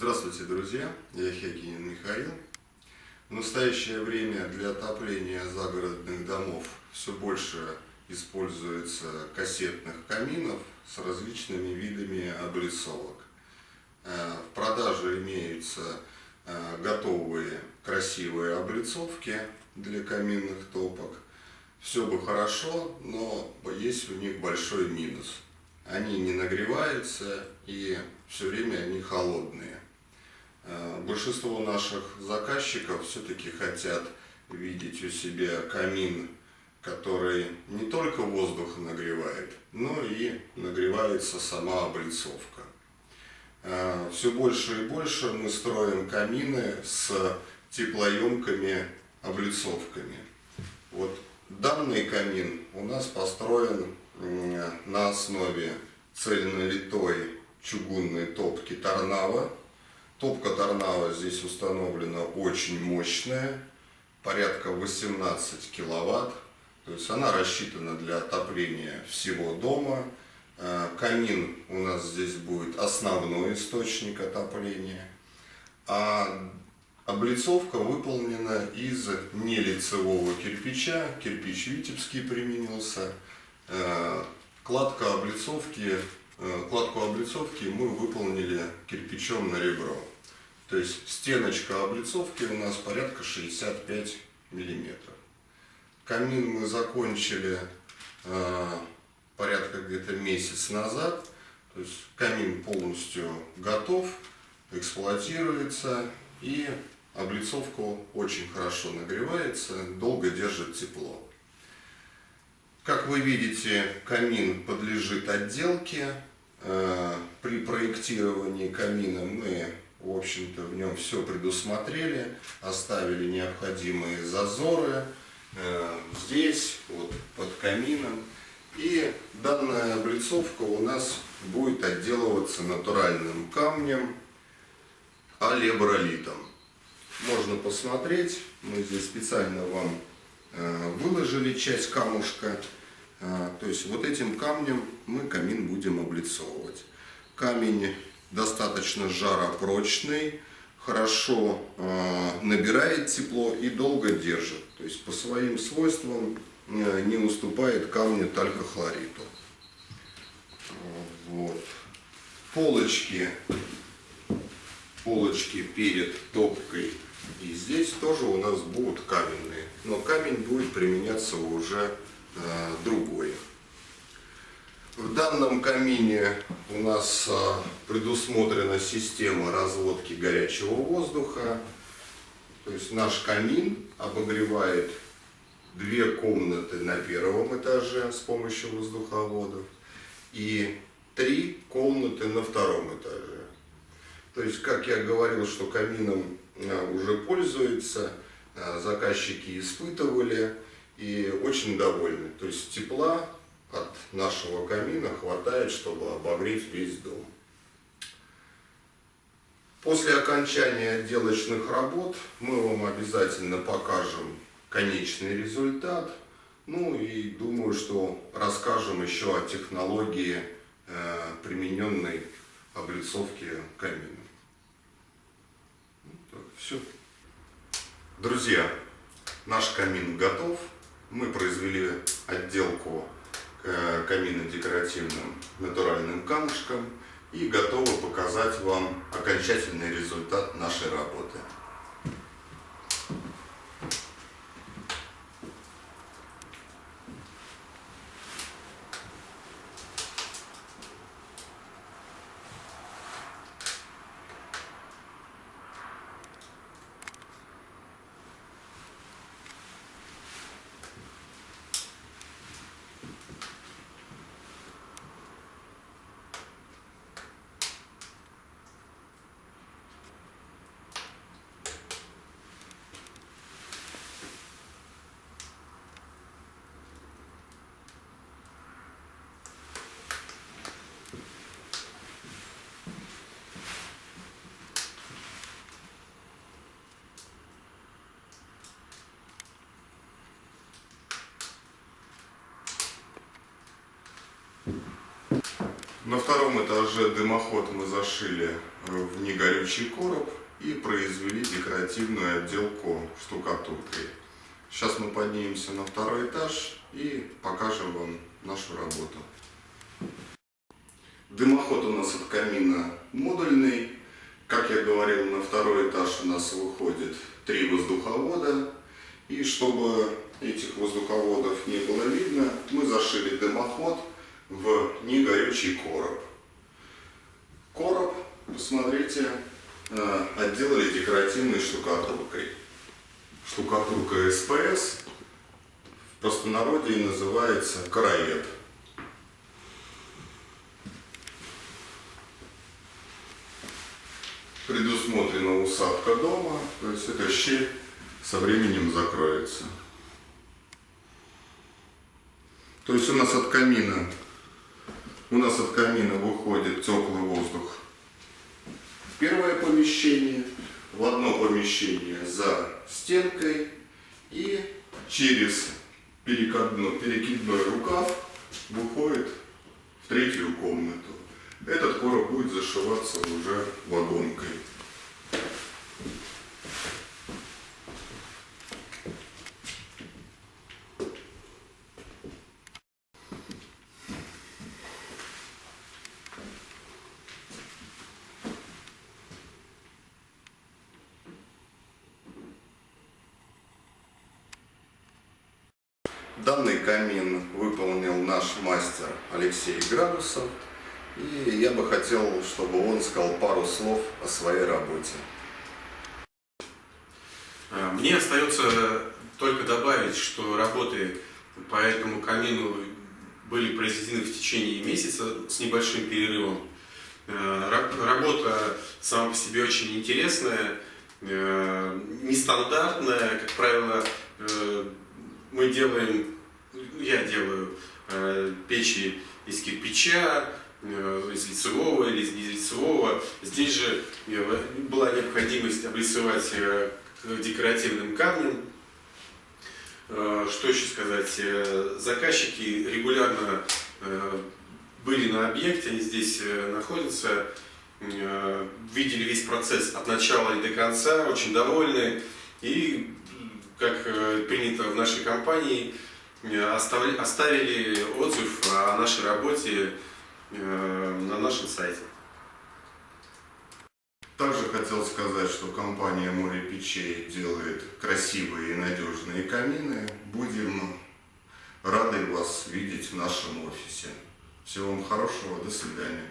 Здравствуйте, друзья! Я Хекинин Михаил. В настоящее время для отопления загородных домов все больше используется кассетных каминов с различными видами облицовок. В продаже имеются готовые красивые облицовки для каминных топок. Все бы хорошо, но есть у них большой минус. Они не нагреваются и все время они холодные. Большинство наших заказчиков все-таки хотят видеть у себя камин, который не только воздух нагревает, но и нагревается сама облицовка. Все больше и больше мы строим камины с теплоемкими облицовками. Вот данный камин у нас построен на основе цельнолитой чугунной топки Торнава. Топка Торнава здесь установлена очень мощная, порядка 18 киловатт. То есть она рассчитана для отопления всего дома. Камин у нас здесь будет основной источник отопления. А облицовка выполнена из нелицевого кирпича. Кирпич Витебский применился. Кладку облицовки мы выполнили кирпичом на ребро. То есть стеночка облицовки у нас порядка 65 миллиметров. Камин мы закончили порядка где-то месяц назад. То есть камин полностью готов, эксплуатируется, и облицовка очень хорошо нагревается, долго держит тепло. Как вы видите, камин подлежит отделке. При проектировании камина мы, в общем-то, в нем все предусмотрели, оставили необходимые зазоры здесь, вот под камином. И данная облицовка у нас будет отделываться натуральным камнем алебролитом. Можно посмотреть, мы здесь специально вам выложили часть камушка. То есть вот этим камнем мы камин будем облицовывать. Камень достаточно жаропрочный, хорошо набирает тепло и долго держит. То есть по своим свойствам не уступает камню талькохлориту. Вот. Полочки перед топкой и здесь тоже у нас будут каменные, но камень будет применяться уже другой. В данном камине у нас предусмотрена система разводки горячего воздуха. То есть наш камин обогревает 2 комнаты на первом этаже с помощью воздуховодов и 3 комнаты на втором этаже. То есть, как я говорил, что камином уже пользуются, заказчики испытывали и очень довольны. То есть тепла от нашего камина хватает, чтобы обогреть весь дом. После окончания отделочных работ мы вам обязательно покажем конечный результат. Ну и думаю, что расскажем еще о технологии примененной облицовки камина. Все. Друзья, наш камин готов. Мы произвели отделку камина декоративным натуральным камушком и готовы показать вам окончательный результат нашей работы. На втором этаже дымоход мы зашили в негорючий короб и произвели декоративную отделку штукатуркой. Сейчас мы поднимемся на второй этаж и покажем вам нашу работу. Дымоход у нас от камина модульный. Как я говорил, на второй этаж у нас выходит 3 воздуховода. И чтобы этих воздуховодов не было видно, мы зашили дымоход в негорючий короб. Короб, посмотрите, отделали декоративной штукатуркой. Штукатурка СПС, в простонародье называется караед. Предусмотрена усадка дома, то есть эта щель со временем закроется. То есть у нас от камина выходит теплый воздух в первое помещение, в одно помещение за стенкой и через перекидной рукав выходит в третью комнату. Этот короб будет зашиваться уже вагонкой. Данный камин выполнил наш мастер Алексей Градусов. И я бы хотел, чтобы он сказал пару слов о своей работе. Мне остается только добавить, что работы по этому камину были произведены в течение месяца с небольшим перерывом. Работа сама по себе очень интересная, нестандартная. Как правило, я делаю печи из кирпича, из лицевого или из нелицевого. Здесь же была необходимость облицевать декоративным камнем. Что еще сказать? Заказчики регулярно были на объекте, они здесь находятся, видели весь процесс от начала и до конца, очень довольны. И, как принято в нашей компании, оставили отзыв о нашей работе на нашем сайте. Также хотел сказать, что компания «Море печей» делает красивые и надежные камины. Будем рады вас видеть в нашем офисе. Всего вам хорошего, до свидания.